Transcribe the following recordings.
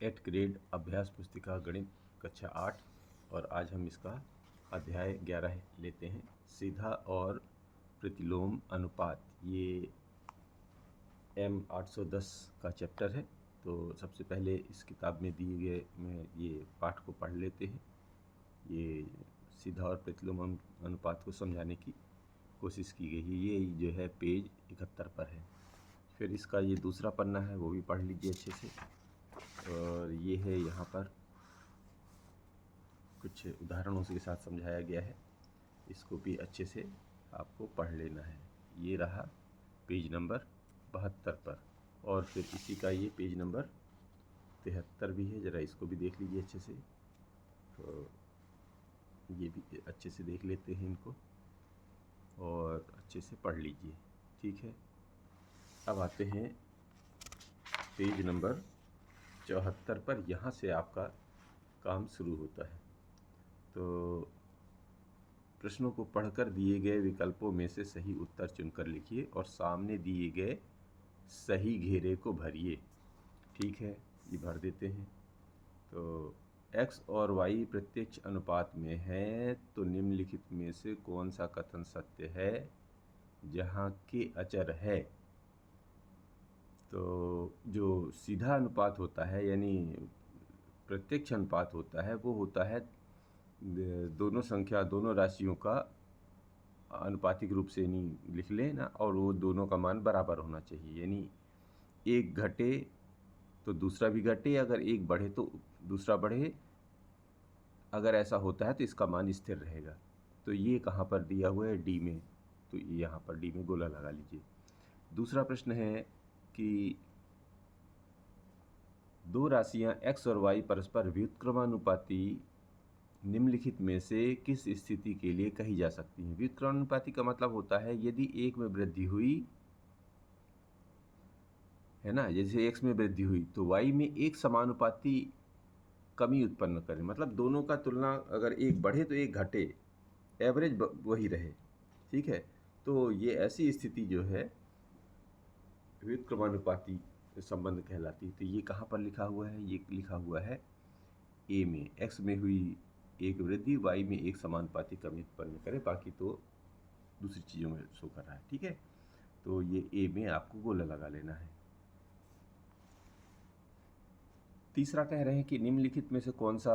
8 grade अभ्यास पुस्तिका गणित कक्षा 8 और आज हम इसका अध्याय 11 लेते हैं। सीधा और प्रतिलोम अनुपात, ये M810 का चैप्टर है। तो सबसे पहले इस किताब में दिए गए में ये पाठ को पढ़ लेते हैं। ये सीधा और प्रतिलोम अनुपात को समझाने की कोशिश की गई है। ये जो है पेज 71 पर है। फिर इसका ये दूसरा पन्ना है, वो भी पढ़ लीजिए अच्छे से। और ये है, यहाँ पर कुछ उदाहरणों के साथ समझाया गया है, इसको भी अच्छे से आपको पढ़ लेना है। ये रहा पेज नंबर 72 पर, और फिर इसी का ये पेज नंबर 73 भी है। ज़रा इसको भी देख लीजिए अच्छे से। तो ये भी अच्छे से देख लेते हैं इनको और अच्छे से पढ़ लीजिए, ठीक है। अब आते हैं पेज नंबर 74 पर। यहाँ से आपका काम शुरू होता है। तो प्रश्नों को पढ़कर दिए गए विकल्पों में से सही उत्तर चुनकर लिखिए और सामने दिए गए सही घेरे को भरिए, ठीक है। ये भर देते हैं। तो x और y प्रत्यक्ष अनुपात में है तो निम्नलिखित में से कौन सा कथन सत्य है जहाँ के अचर है। तो जो सीधा अनुपात होता है, यानी प्रत्यक्ष अनुपात होता है, वो होता है दोनों राशियों का अनुपातिक रूप से नहीं लिख लें ना, और वो दोनों का मान बराबर होना चाहिए। यानी एक घटे तो दूसरा भी घटे, अगर एक बढ़े तो दूसरा बढ़े। अगर ऐसा होता है तो इसका मान स्थिर रहेगा। तो ये कहाँ पर दिया हुआ है? डी में। तो यहाँ पर डी में गोला लगा लीजिए। दूसरा प्रश्न है कि दो राशियाँ x और y परस्पर व्युत्क्रमानुपाती निम्नलिखित में से किस स्थिति के लिए कही जा सकती हैं। व्युत्क्रमानुपाती का मतलब होता है यदि एक में वृद्धि हुई है ना, जैसे x में वृद्धि हुई तो y में एक समानुपाती कमी उत्पन्न करें। मतलब दोनों का तुलना, अगर एक बढ़े तो एक घटे, एवरेज वही रहे, ठीक है। तो ये ऐसी स्थिति जो है व्युत्क्रमानुपाती संबंध कहलाती है। तो ये कहाँ पर लिखा हुआ है? ये लिखा हुआ है ए में। x में हुई एक वृद्धि, y में एक समानुपाती कमी उत्पन्न करे, बाकी तो दूसरी चीज़ों में शो कर रहा है, ठीक है। तो ये ए में आपको गोला लगा लेना है। तीसरा कह रहे हैं कि निम्नलिखित में से कौन सा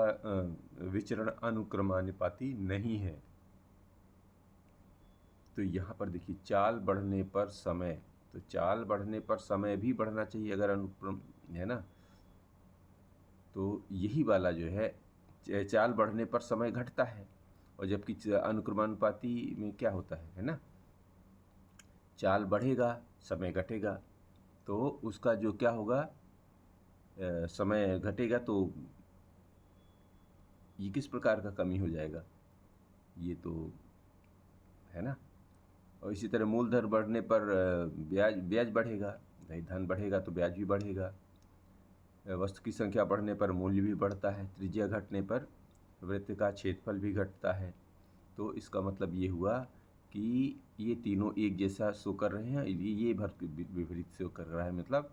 विचरण अनुक्रमानुपाती नहीं है। तो यहाँ पर देखिए, चाल बढ़ने पर समय, तो चाल बढ़ने पर समय भी बढ़ना चाहिए अगर अनुक्रम है ना। तो यही वाला जो है, चाल बढ़ने पर समय घटता है, और जबकि अनुक्रमानुपाती में क्या होता है ना, चाल बढ़ेगा समय घटेगा। तो उसका जो क्या होगा, समय घटेगा तो ये किस प्रकार का कमी हो जाएगा, ये तो है ना। और इसी तरह मूलधन बढ़ने पर ब्याज बढ़ेगा, धन बढ़ेगा तो ब्याज भी बढ़ेगा। वस्तु की संख्या बढ़ने पर मूल्य भी बढ़ता है। त्रिज्या घटने पर वृत्त का क्षेत्रफल भी घटता है। तो इसका मतलब ये हुआ कि ये तीनों एक जैसा शो कर रहे हैं, ये विपरीत शो कर रहा है, मतलब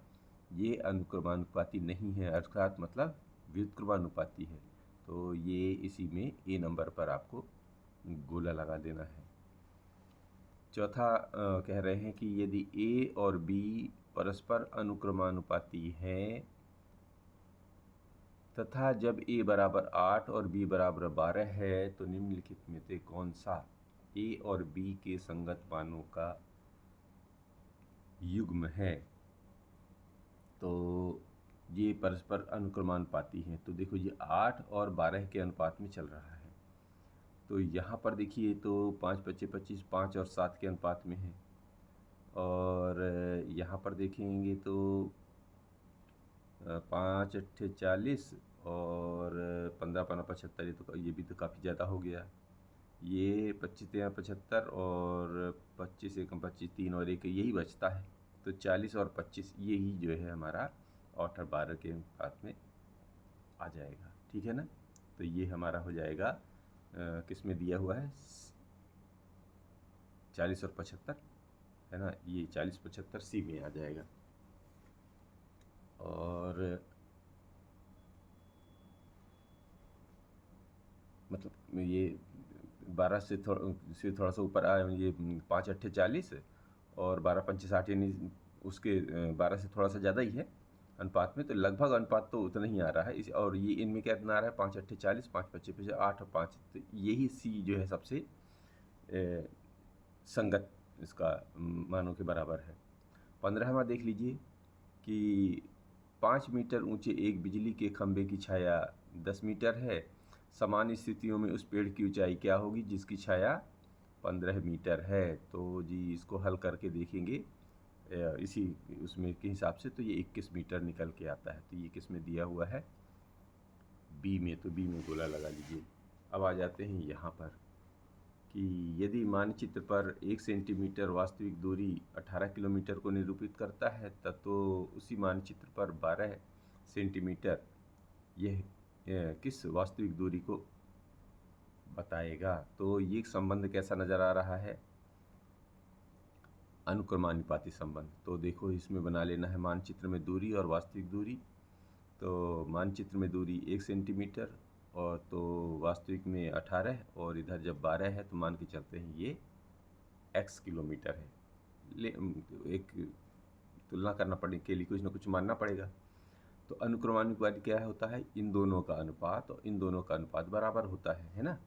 ये अनुक्रमानुपाती नहीं है, अर्थात मतलब व्युत्क्रमानुपाती है। तो ये इसी में ए नंबर पर आपको गोला लगा देना है। चौथा कह रहे हैं कि यदि ए और बी परस्पर अनुक्रमानुपाती हैं तथा जब a बराबर 8 और b बराबर 12 है तो निम्नलिखित में से कौन सा a और b के संगत मानों का युग्म है। तो ये परस्पर अनुक्रमानुपाती हैं। तो देखो, ये 8 और 12 के अनुपात में चल रहा है। तो यहाँ पर देखिए, तो 5 25 25, 5 और 7 के अनुपात में है। और यहाँ पर देखेंगे तो 5 अट्ठे 40 और 15 पना 75, ये भी तो काफ़ी ज़्यादा हो गया। ये 25 तेरह 75 और 25 एकम 25, 3 और 1, यही बचता है। तो 40 और 25 यही जो है हमारा 8 और 12 के अनुपात में आ जाएगा, ठीक है ना। तो ये हमारा हो जाएगा किस में दिया हुआ है, 40 और 75 है ना, ये 40 75 सी में आ जाएगा। और मतलब ये 12 से थोड़ा सा ऊपर आया, ये 5 अट्ठे 40 और 12 पंचे 60, यानी उसके 12 से थोड़ा सा ज़्यादा ही है अनुपात में, तो लगभग अनुपात तो उतना ही आ रहा है। इस और ये इनमें क्या इतना आ रहा है, 5 अट्ठे 40, 5 पच्चे 8 और 5, तो यही सी जो है सबसे संगत इसका मानों के बराबर है। 15वां देख लीजिए कि 5 मीटर ऊंचे एक बिजली के खंभे की छाया 10 मीटर है। सामान्य स्थितियों में उस पेड़ की ऊंचाई क्या होगी जिसकी छाया 15 मीटर है। तो जी इसको हल करके देखेंगे इसी उसमें के हिसाब से, तो ये 21 मीटर निकल के आता है। तो ये किस में दिया हुआ है, बी में, तो बी में गोला लगा लीजिए। अब आ जाते हैं यहाँ पर कि यदि मानचित्र पर 1 सेंटीमीटर वास्तविक दूरी 18 किलोमीटर को निरूपित करता है, तब तो उसी मानचित्र पर 12 सेंटीमीटर यह किस वास्तविक दूरी को बताएगा। तो ये संबंध कैसा नज़र आ रहा है, अनुक्रमानुपाती संबंध। तो देखो इसमें बना लेना है मानचित्र में दूरी और वास्तविक दूरी। तो मानचित्र में दूरी 1 सेंटीमीटर और तो वास्तविक में 18, और इधर जब 12 है तो मान के चलते हैं ये x किलोमीटर है। एक तुलना करना पड़े के लिए कुछ ना कुछ मानना पड़ेगा। तो अनुक्रमानुपात क्या होता है, इन दोनों का अनुपात, और इन दोनों का अनुपात बराबर होता है ना,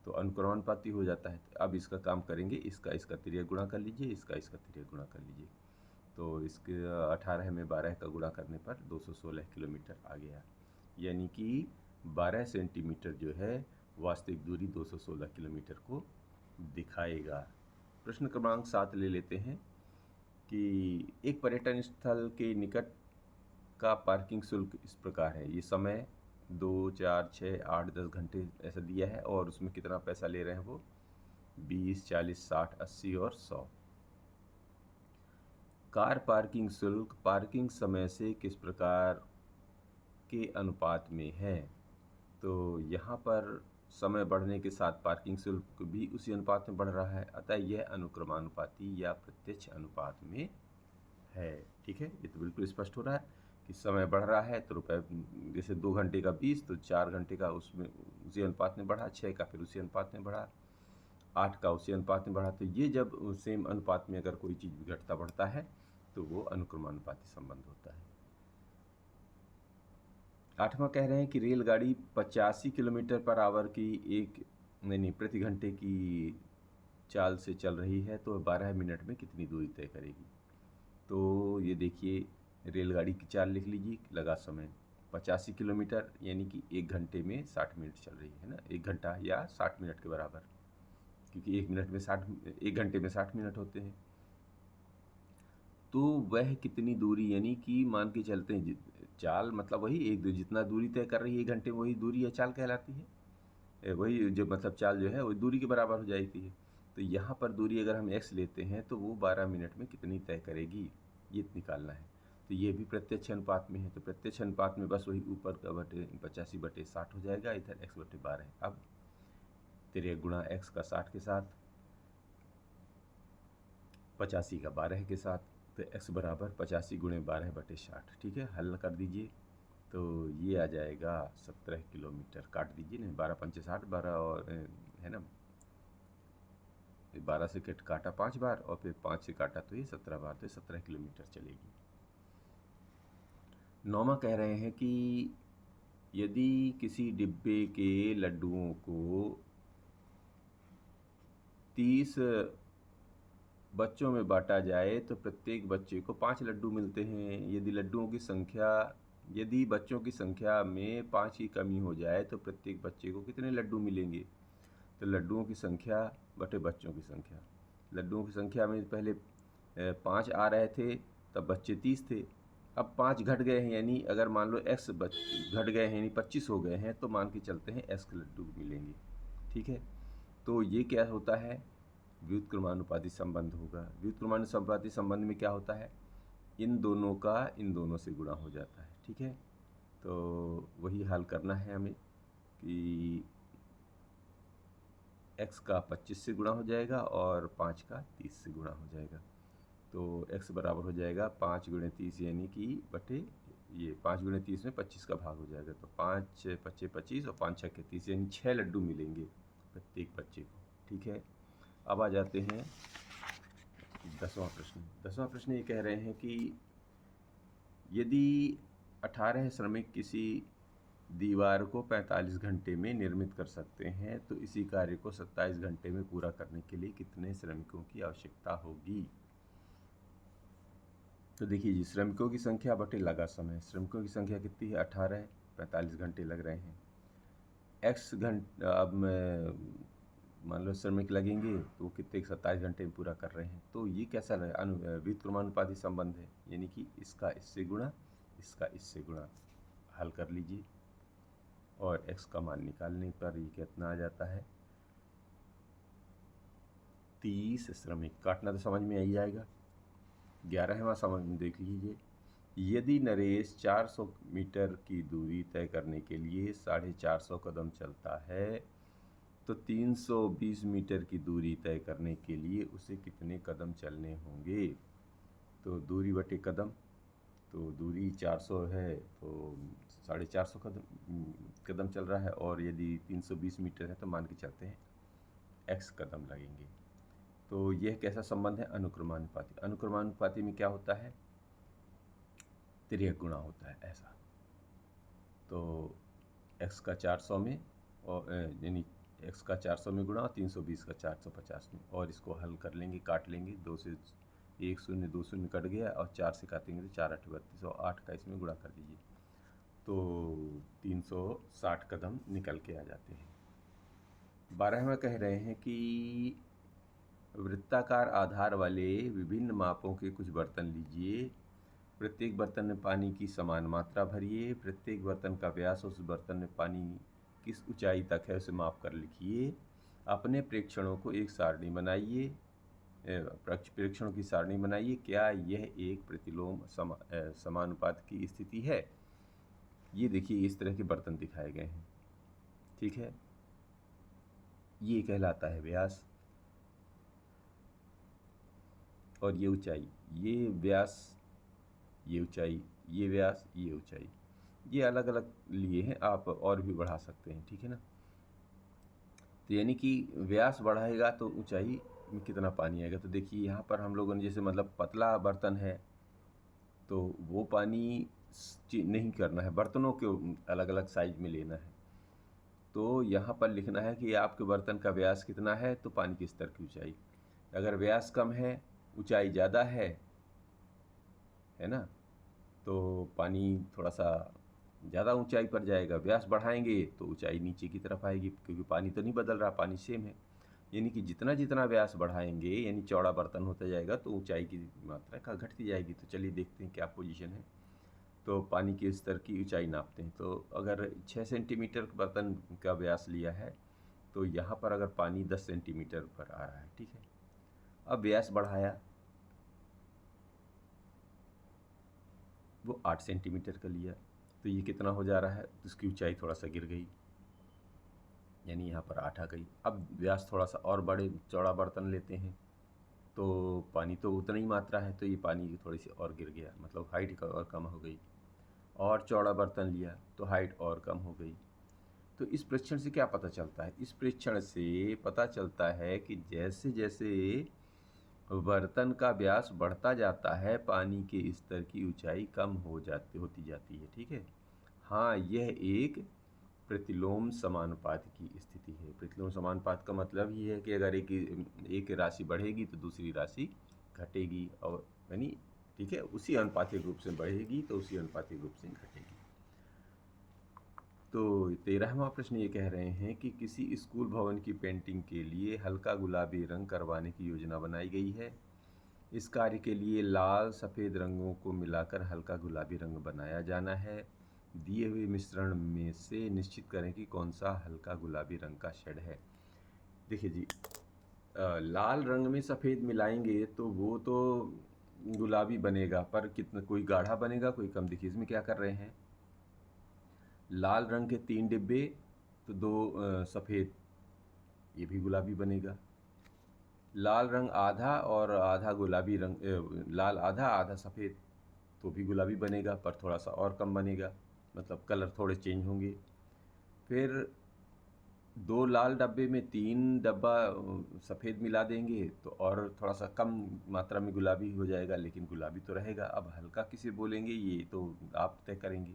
तो अनुक्रमानुपाती हो जाता है। तो अब इसका काम करेंगे, इसका तिर्यक गुणा कर लीजिए, इसका तिर्यक गुणा कर लीजिए। तो इसके 18 में 12 का गुणा करने पर 216 किलोमीटर आ गया, यानी कि 12 सेंटीमीटर जो है वास्तविक दूरी 216 किलोमीटर को दिखाएगा। प्रश्न क्रमांक 7 ले लेते हैं कि एक पर्यटन स्थल के निकट का पार्किंग शुल्क इस प्रकार है। ये समय 2, 4, 6, 8, 10 घंटे ऐसा दिया है, और उसमें कितना पैसा ले रहे हैं वो 20, 40, 60, 80 और 100। कार पार्किंग शुल्क पार्किंग समय से किस प्रकार के अनुपात में है। तो यहाँ पर समय बढ़ने के साथ पार्किंग शुल्क भी उसी अनुपात में बढ़ रहा है, अतः यह अनुक्रमानुपाती या प्रत्यक्ष अनुपात में है। ठीक है, ये तो बिल्कुल स्पष्ट हो रहा है कि समय बढ़ रहा है तो रुपए, जैसे 2 घंटे का 20 तो 4 घंटे का उसमें उसी अनुपात में बढ़ा, 6 का फिर उसी अनुपात में बढ़ा, 8 का उसी अनुपात में बढ़ा। तो ये जब सेम अनुपात में अगर कोई चीज़ घटता बढ़ता है तो वो अनुक्रमानुपाती संबंध होता है। 8वां कह रहे हैं कि रेलगाड़ी 85 किलोमीटर पर आवर की प्रति घंटे की चाल से चल रही है, तो 12 मिनट में कितनी दूरी तय करेगी। तो ये देखिए रेलगाड़ी की चाल लिख लीजिए, लगा समय 85 किलोमीटर, यानी कि 1 घंटे में 60 मिनट चल रही है ना, 1 घंटा या 60 मिनट के बराबर, क्योंकि 1 घंटे में 60 मिनट होते हैं। तो वह कितनी दूरी, यानी कि मान के चलते हैं चाल, मतलब वही जितना दूरी तय कर रही है 1 घंटे में, वही दूरी या चाल कहलाती है। वही जो मतलब चाल जो है वही दूरी के बराबर हो जाती है। तो यहाँ पर दूरी अगर हम x लेते हैं तो वो 12 मिनट में कितनी तय करेगी, ये निकालना है। तो ये भी प्रत्यक्ष अनुपात में है, तो प्रत्यक्ष अनुपात में बस वही ऊपर का 85/60 हो जाएगा, इधर x/12। अब तेरे गुणा x का 60 के साथ, 85 का 12 के साथ, तो x बराबर 85 गुणे 12/60। ठीक है, हल कर दीजिए तो ये आ जाएगा 17 किलोमीटर। काट दीजिए, नहीं 12 पंचे 60, 12 और है ना, 12 से काटा 5 बार और फिर 5 से काटा तो ये 17 बार, तो 17 किलोमीटर चलेगी। 9वां कह रहे हैं कि यदि किसी डिब्बे के लड्डुओं को 30 बच्चों में बांटा जाए तो प्रत्येक बच्चे को 5 लड्डू मिलते हैं। यदि बच्चों की संख्या में 5 की कमी हो जाए तो प्रत्येक बच्चे को कितने लड्डू मिलेंगे। तो लड्डुओं की संख्या बटे बच्चों की संख्या, लड्डुओं की संख्या में पहले 5 आ रहे थे तब बच्चे 30 थे, अब 5 घट गए हैं, यानी अगर मान लो x घट गए हैं यानी 25 हो गए हैं, तो मान के चलते हैं x के लड्डू मिलेंगे। ठीक है, तो ये क्या होता है, व्युत्क्रमानुपाती संबंध होगा। व्युत्क्रमानुपाती संबंध में क्या होता है, इन दोनों का इन दोनों से गुणा हो जाता है। ठीक है, तो वही हल करना है हमें कि x का 25 से गुणा हो जाएगा और 5 का 30 से गुणा हो जाएगा। तो x बराबर हो जाएगा 5 गुणे 30 यानी कि बटे ये 5 गुणे 30 में 25 का भाग हो जाएगा, तो 5 पच्चे 25 और 5 छक्के 30, यानी 6 लड्डू मिलेंगे प्रत्येक बच्चे को। ठीक है, अब आ जाते हैं 10वां प्रश्न। 10वां प्रश्न ये कह रहे हैं कि यदि 18 श्रमिक किसी दीवार को 45 घंटे में निर्मित कर सकते हैं तो इसी कार्य को 27 घंटे में पूरा करने के लिए कितने श्रमिकों की आवश्यकता होगी। तो देखिए जी, श्रमिकों की संख्या बटे लगा समय। श्रमिकों की संख्या कितनी है? 18, 45 घंटे लग रहे हैं। x घंटे, अब मान लो श्रमिक लगेंगे तो वो कितने 27 घंटे में पूरा कर रहे हैं। तो ये कैसा व्युत्क्रमानुपाती संबंध है, यानी कि इसका इससे गुणा, इसका इससे गुणा। हल कर लीजिए और x का मान निकालने पर ये कितना आ जाता है? 30 श्रमिक। काटना तो समझ में आ ही जाएगा। 11वां समझ में देख लीजिए। यदि नरेश 400 मीटर की दूरी तय करने के लिए 450 कदम चलता है तो 320 मीटर की दूरी तय करने के लिए उसे कितने कदम चलने होंगे। तो दूरी बटे कदम, तो दूरी 400 है तो 450 कदम चल रहा है, और यदि 320 मीटर है तो मान के चलते हैं x कदम लगेंगे। तो यह कैसा संबंध है? अनुक्रमानुपाती। अनुक्रमानुपाती में क्या होता है? तिर्यक गुणा होता है ऐसा। तो x का 400 में, और यानी x का 400 में गुणा और 320 का 450 में, और इसको हल कर लेंगे, काट लेंगे। 2 से 1 शून्य 2 शून्य कट गया, और 4 से काटेंगे तो 4 8 32, और 8 का इसमें गुणा कर दीजिए तो 360 कदम निकल के आ जाते हैं। 12वां कह रहे हैं कि वृत्ताकार आधार वाले विभिन्न मापों के कुछ बर्तन लीजिए। प्रत्येक बर्तन में पानी की समान मात्रा भरिए। प्रत्येक बर्तन का व्यास उस बर्तन में पानी किस ऊंचाई तक है उसे माप कर लिखिए। अपने प्रेक्षणों को एक सारणी बनाइए, प्रेक्षणों की सारणी बनाइए। क्या यह एक प्रतिलोम समानुपात की स्थिति है? ये देखिए, इस तरह के बर्तन दिखाए गए हैं। ठीक है, ये कहलाता है व्यास, और ये ऊंचाई, ये व्यास, ये ऊंचाई, ये व्यास, ये ऊंचाई, ये अलग अलग लिए हैं, आप और भी बढ़ा सकते हैं। ठीक है ना। तो यानी कि व्यास बढ़ाएगा तो ऊंचाई में कितना पानी आएगा। तो देखिए यहाँ पर हम लोगों ने जैसे मतलब पतला बर्तन है तो वो पानी नहीं करना है, बर्तनों के अलग अलग साइज में लेना है। तो यहाँ पर लिखना है कि आपके बर्तन का व्यास कितना है, तो पानी के स्तर की ऊंचाई। अगर व्यास कम है, ऊंचाई ज़्यादा है ना, तो पानी थोड़ा सा ज़्यादा ऊंचाई पर जाएगा। व्यास बढ़ाएंगे तो ऊंचाई नीचे की तरफ आएगी, क्योंकि पानी तो नहीं बदल रहा, पानी सेम है। यानी कि जितना जितना व्यास बढ़ाएंगे, यानी चौड़ा बर्तन होता जाएगा, तो ऊंचाई की मात्रा का घटती जाएगी। तो चलिए देखते हैं क्या पोजीशन है। तो पानी के स्तर की ऊंचाई नापते हैं। तो अगर 6 सेंटीमीटर बर्तन का व्यास लिया है तो यहाँ पर अगर पानी 10 सेंटीमीटर पर आ रहा है, ठीक है। अब व्यास बढ़ाया, वो 8 सेंटीमीटर का लिया, तो ये कितना हो जा रहा है, तो इसकी ऊंचाई थोड़ा सा गिर गई, यानी यहाँ पर 8 आ गई। अब व्यास थोड़ा सा और बड़े चौड़ा बर्तन लेते हैं तो पानी तो उतना ही मात्रा है, तो ये पानी थोड़ी सी और गिर गया, मतलब हाइट और कम हो गई। और चौड़ा बर्तन लिया तो हाइट और कम हो गई। तो इस प्रेक्षण से क्या पता चलता है? इस प्रेक्षण से पता चलता है कि जैसे जैसे बर्तन का व्यास बढ़ता जाता है, पानी के स्तर की ऊंचाई कम होती जाती है। ठीक है। हाँ, यह एक प्रतिलोम समानुपात की स्थिति है। प्रतिलोम समानुपात का मतलब ही है कि अगर एक राशि बढ़ेगी तो दूसरी राशि घटेगी, और यानी ठीक है, उसी अनुपातिक रूप से बढ़ेगी तो उसी अनुपातिक रूप से घटेगी। तो 13वां प्रश्न ये कह रहे हैं कि किसी स्कूल भवन की पेंटिंग के लिए हल्का गुलाबी रंग करवाने की योजना बनाई गई है। इस कार्य के लिए लाल सफ़ेद रंगों को मिलाकर हल्का गुलाबी रंग बनाया जाना है। दिए हुए मिश्रण में से निश्चित करें कि कौन सा हल्का गुलाबी रंग का शेड है। देखिए जी, लाल रंग में सफ़ेद मिलाएंगे तो वो तो गुलाबी बनेगा, पर कितना, कोई गाढ़ा बनेगा कोई कम। देखिए इसमें क्या कर रहे हैं, लाल रंग के 3 डिब्बे तो 2 सफ़ेद, ये भी गुलाबी बनेगा। लाल रंग आधा और आधा गुलाबी रंग, लाल आधा आधा सफ़ेद, तो भी गुलाबी बनेगा, पर थोड़ा सा और कम बनेगा, मतलब कलर थोड़े चेंज होंगे। फिर 2 लाल डब्बे में 3 डब्बा सफ़ेद मिला देंगे तो और थोड़ा सा कम मात्रा में गुलाबी हो जाएगा, लेकिन गुलाबी तो रहेगा। अब हल्का किसे बोलेंगे ये तो आप तय करेंगे।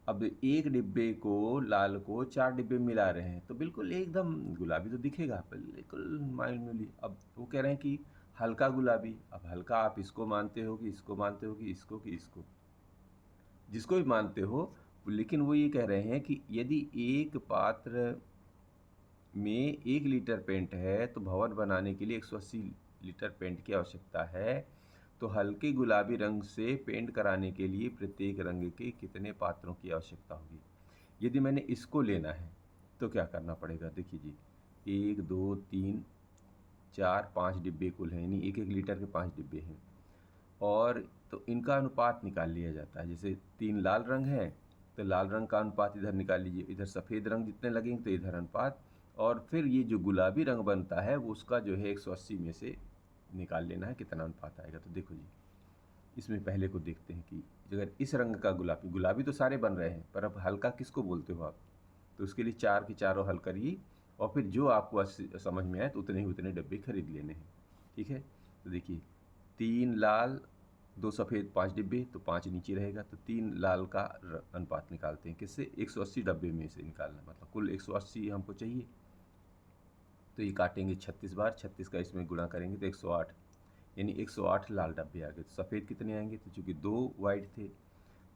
अब एक डिब्बे को लाल को 4 डिब्बे मिला रहे हैं तो बिल्कुल एकदम गुलाबी तो दिखेगा, बिल्कुल मामूली। अब वो कह रहे हैं कि हल्का गुलाबी। अब हल्का आप इसको मानते हो कि इसको मानते हो कि इसको, जिसको भी मानते हो, लेकिन वो ये कह रहे हैं कि यदि एक पात्र में 1 लीटर पेंट है तो भवन बनाने के लिए 180 लीटर पेंट की आवश्यकता है, तो हल्के गुलाबी रंग से पेंट कराने के लिए प्रत्येक रंग के कितने पात्रों की आवश्यकता होगी। यदि मैंने इसको लेना है तो क्या करना पड़ेगा, देखिए जी, 1 2 3 4 5 डिब्बे कुल हैं, यानी 1 1 लीटर के 5 डिब्बे हैं, और तो इनका अनुपात निकाल लिया जाता है। जैसे 3 लाल रंग हैं तो लाल रंग का अनुपात इधर निकाल लीजिए, इधर सफ़ेद रंग जितने लगेंगे तो इधर अनुपात, और फिर ये जो गुलाबी रंग बनता है वो उसका जो है 180 में से निकाल लेना है कितना अनुपात आएगा। तो देखो जी, इसमें पहले को देखते हैं कि अगर इस रंग का गुलाबी, गुलाबी तो सारे बन रहे हैं, पर अब हल्का किसको बोलते हो आप, तो उसके लिए 4 के चारों हल करिए, और फिर जो आपको समझ में आए तो उतने ही उतने डब्बे खरीद लेने हैं। ठीक है, तो देखिए 3 लाल 2 सफ़ेद 5 डिब्बे, तो 5 नीचे रहेगा, तो 3 लाल का अनुपात निकालते हैं किससे, 180 डब्बे में से निकालना, मतलब कुल 180 हमको चाहिए। तो ये काटेंगे 36 बार, 36 का इसमें गुणा करेंगे तो 108, यानी 108 लाल डब्बे आ गए। तो सफ़ेद कितने आएंगे, तो चूँकि 2 वाइट थे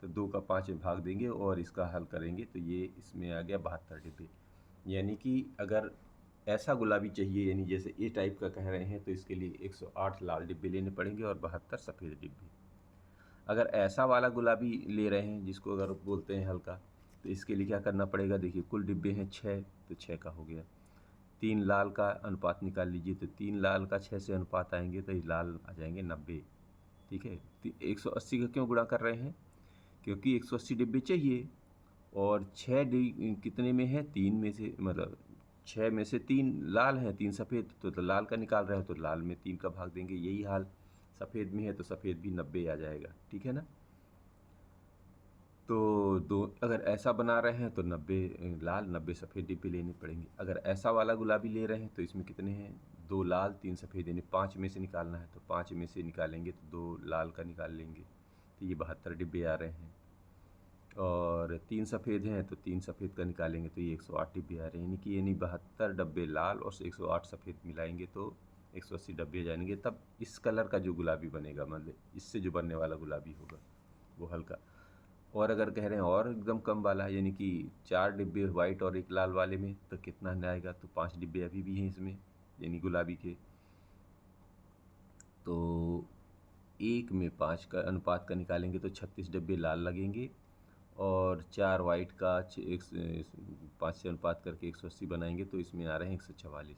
तो 2 का 5 में भाग देंगे और इसका हल करेंगे तो ये इसमें आ गया 72 डिब्बे। यानी कि अगर ऐसा गुलाबी चाहिए, यानी जैसे ए टाइप का कह रहे हैं, तो इसके लिए 108 लाल डिब्बे लेने पड़ेंगे और 72 सफ़ेद डिब्बे। अगर ऐसा वाला गुलाबी ले रहे हैं जिसको अगर बोलते हैं हल्का, तो इसके लिए क्या करना पड़ेगा, देखिए कुल डिब्बे हैं 6, तो 6 का हो गया। 3 लाल का अनुपात निकाल लीजिए, तो 3 लाल का 6 से अनुपात आएंगे तो ये लाल आ जाएंगे 90। ठीक है, 180 का क्यों गुणा कर रहे हैं, क्योंकि 180 डिब्बे चाहिए, और 6 कितने में है, 3 में से, मतलब 6 में से 3 लाल हैं 3 सफ़ेद, तो लाल का निकाल रहे हो तो लाल में 3 का भाग देंगे। यही हाल सफ़ेद में है तो सफ़ेद भी 90 आ जाएगा। ठीक है ना, तो दो अगर ऐसा बना रहे हैं तो 90 लाल 90 सफ़ेद डिब्बे लेने पड़ेंगे। अगर ऐसा वाला गुलाबी ले रहे हैं तो इसमें कितने हैं, 2 लाल 3 सफ़ेद, यानी 5 में से निकालना है, तो 5 में से निकालेंगे तो 2 लाल का निकाल लेंगे, तो ये 72 डिब्बे आ रहे हैं। और 3 सफ़ेद हैं तो 3 सफ़ेद का निकालेंगे तो ये 108 डिब्बे आ रहे हैं, यानी 72 डब्बे लाल और 108 सफ़ेद मिलाएंगे तो 180 डब्बे जाएंगे। तब इस कलर का जो गुलाबी बनेगा, मतलब इससे जो बनने वाला गुलाबी होगा वो हल्का। और अगर कह रहे हैं और एकदम कम वाला, यानी कि 4 डिब्बे वाइट और 1 लाल वाले में, तो कितना आएगा, तो 5 डिब्बे अभी भी हैं इसमें, यानी गुलाबी के। तो 1 में 5 का अनुपात का निकालेंगे तो 36 डिब्बे लाल लगेंगे, और 4 वाइट का 5 से अनुपात करके 180 बनाएंगे तो इसमें आ रहे हैं 144,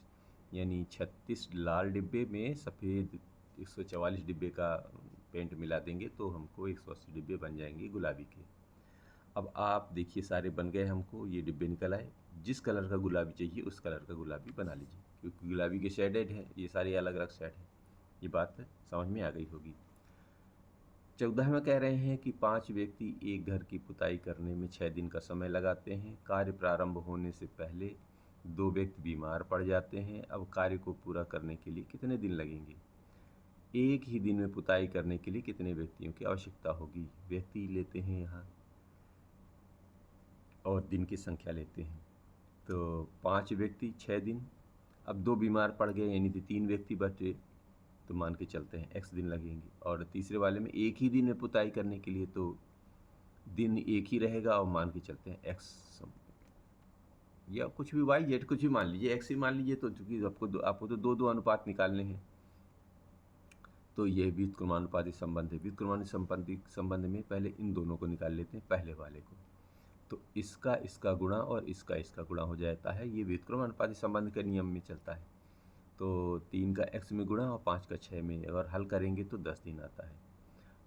यानी 36 लाल डिब्बे में सफ़ेद 144 डिब्बे का पेंट मिला देंगे तो हमको 180 डिब्बे बन जाएंगे गुलाबी के। अब आप देखिए सारे बन गए, हमको ये डिब्बे निकल आए। जिस कलर का गुलाबी चाहिए उस कलर का गुलाबी बना लीजिए, क्योंकि गुलाबी के शेडेड हैं, ये सारे अलग अलग शेड हैं। ये बात समझ में आ गई होगी। 14वें कह रहे हैं कि 5 व्यक्ति एक घर की पुताई करने में 6 दिन का समय लगाते हैं। कार्य प्रारंभ होने से पहले 2 व्यक्ति बीमार पड़ जाते हैं। अब कार्य को पूरा करने के लिए कितने दिन लगेंगे। एक ही दिन में पुताई करने के लिए कितने व्यक्तियों की आवश्यकता होगी। व्यक्ति लेते हैं यहाँ और दिन की संख्या लेते हैं, तो 5 व्यक्ति 6 दिन। अब 2 बीमार पड़ गए, यानी कि 3 व्यक्ति बचे, तो मान के चलते हैं x दिन लगेंगे। और तीसरे वाले में एक ही दिन में पुताई करने के लिए तो दिन एक ही रहेगा, और मान के चलते हैं x, या कुछ भी y z कुछ भी मान लीजिए, x ही मान लीजिए। तो चूँकि आपको तो 2 अनुपात निकालने हैं, तो ये व्युत्क्रमानुपाती संबंध है। व्युत्क्रमानुपाती संबंध में पहले इन दोनों को निकाल लेते हैं, पहले वाले को, तो इसका गुणा और इसका गुणा हो जाता है। ये व्युत्क्रमानुपाती संबंध के नियम में चलता है। तो 3 का x में गुणा और 5 का 6 में, अगर हल करेंगे तो 10 दिन आता है।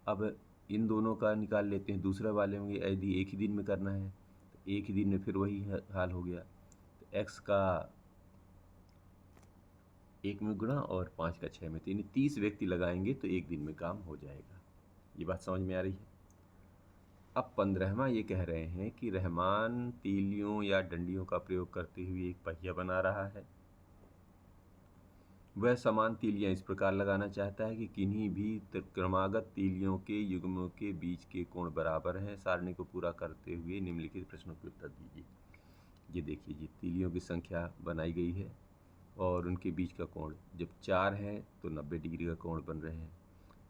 अब इन दोनों का निकाल लेते हैं दूसरे वाले में। यदि एक ही दिन में करना है तो एक ही दिन में फिर वही हाल हो गया, तो x का 1 में गुणा और 5 का 6 में, तो यानी 30 व्यक्ति लगाएंगे तो एक दिन में काम हो जाएगा। ये बात समझ में आ रही है। अब 15वां ये कह रहे हैं कि रहमान तीलियों या डंडियों का प्रयोग करते हुए एक पहिया बना रहा है। वह समान तीलियां इस प्रकार लगाना चाहता है कि किन्हीं भी क्रमागत तीलियों के युग्मों के बीच के कोण बराबर हैं। सारणी को पूरा करते हुए निम्नलिखित प्रश्नों के उत्तर दीजिए। ये देखिए जी, तीलियों की संख्या बनाई गई है और उनके बीच का कोण जब 4 है तो 90 डिग्री का कोण बन रहे हैं।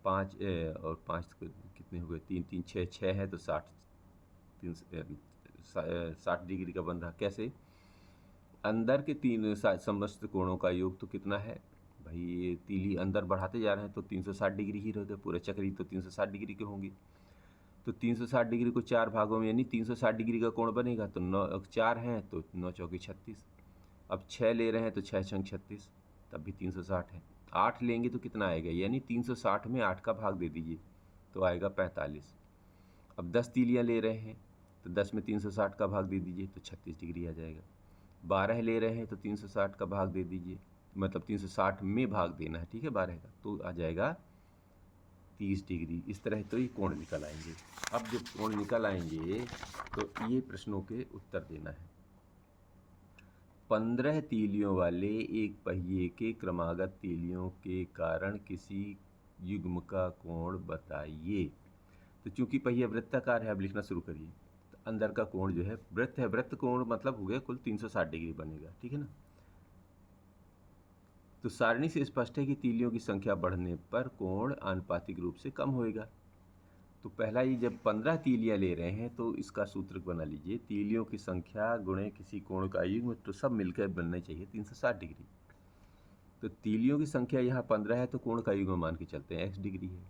5 और 5 कितने हो गए, 3 3 6 6 है तो 60 डिग्री का बन रहा। कैसे? अंदर के तीन समस्त कोणों का योग तो कितना है भाई, ये तीली अंदर बढ़ाते जा रहे हैं तो 360 डिग्री ही रहते, पूरे चक्री तो 360 डिग्री के होंगे। तो 360 डिग्री को 4 भागों में यानी 360 डिग्री का कोण बनेगा। तो 9 4 हैं तो 9 चौके 36। अब 6 ले रहे हैं तो 6 छंग 36, तब भी 360 है। 8 लेंगे तो कितना आएगा, यानी 360 में 8 का भाग दे दीजिए तो आएगा 45। अब 10 तीलियाँ ले रहे हैं तो 10 में 360 का भाग दे दीजिए तो 36 डिग्री आ जाएगा। 12 ले रहे हैं तो 360 का भाग दे दीजिए, मतलब 360 में भाग देना है, ठीक है, 12 का, तो आ जाएगा 30 डिग्री। इस तरह तो ये कोण निकल आएंगे। अब जब कोण निकल आएंगे तो ये प्रश्नों के उत्तर देना है। 15 तीलियों वाले एक पहिए के क्रमागत तीलियों के कारण किसी युग्म का कोण बताइए। तो चूंकि पहिया वृत्ताकार है, अब लिखना शुरू करिए। तो अंदर का कोण जो है वृत्त है, वृत्त कोण मतलब हो गया कुल 360 डिग्री बनेगा, ठीक है ना। तो सारणी से स्पष्ट है कि तीलियों की संख्या बढ़ने पर कोण आनुपातिक रूप से कम होएगा। तो पहला ये, जब 15 तीलियां ले रहे हैं तो इसका सूत्र बना लीजिए, तीलियों की संख्या गुणे किसी कोण का युग्म, तो सब मिलकर बनना चाहिए 360 डिग्री। तो तीलियों की संख्या यहाँ 15 है तो कोण का युग्म मान के चलते हैं x डिग्री है,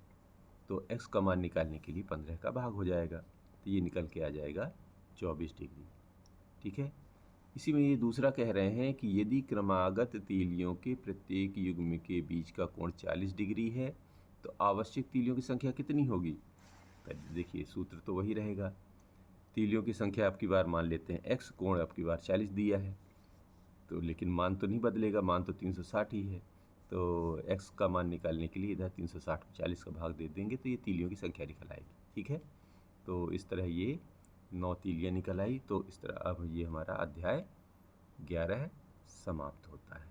तो x का मान निकालने के लिए 15 का भाग हो जाएगा, तो ये निकल के आ जाएगा 24 डिग्री, ठीक है। इसी में ये दूसरा कह रहे हैं कि यदि क्रमागत तीलियों के प्रत्येक युग्म के बीच का कोण 40 डिग्री है तो आवश्यक तीलियों की संख्या कितनी होगी। देखिए सूत्र तो वही रहेगा, तीलियों की संख्या आपकी बार मान लेते हैं x, कोण आपकी बार 40 दिया है, तो लेकिन मान तो नहीं बदलेगा, मान तो 360 ही है। तो x का मान निकालने के लिए इधर 360 को 40 का भाग दे देंगे तो ये तीलियों की संख्या निकल आएगी, ठीक है। तो इस तरह ये 9 तीलियाँ निकल आई। तो इस तरह अब ये हमारा अध्याय 11 समाप्त होता है।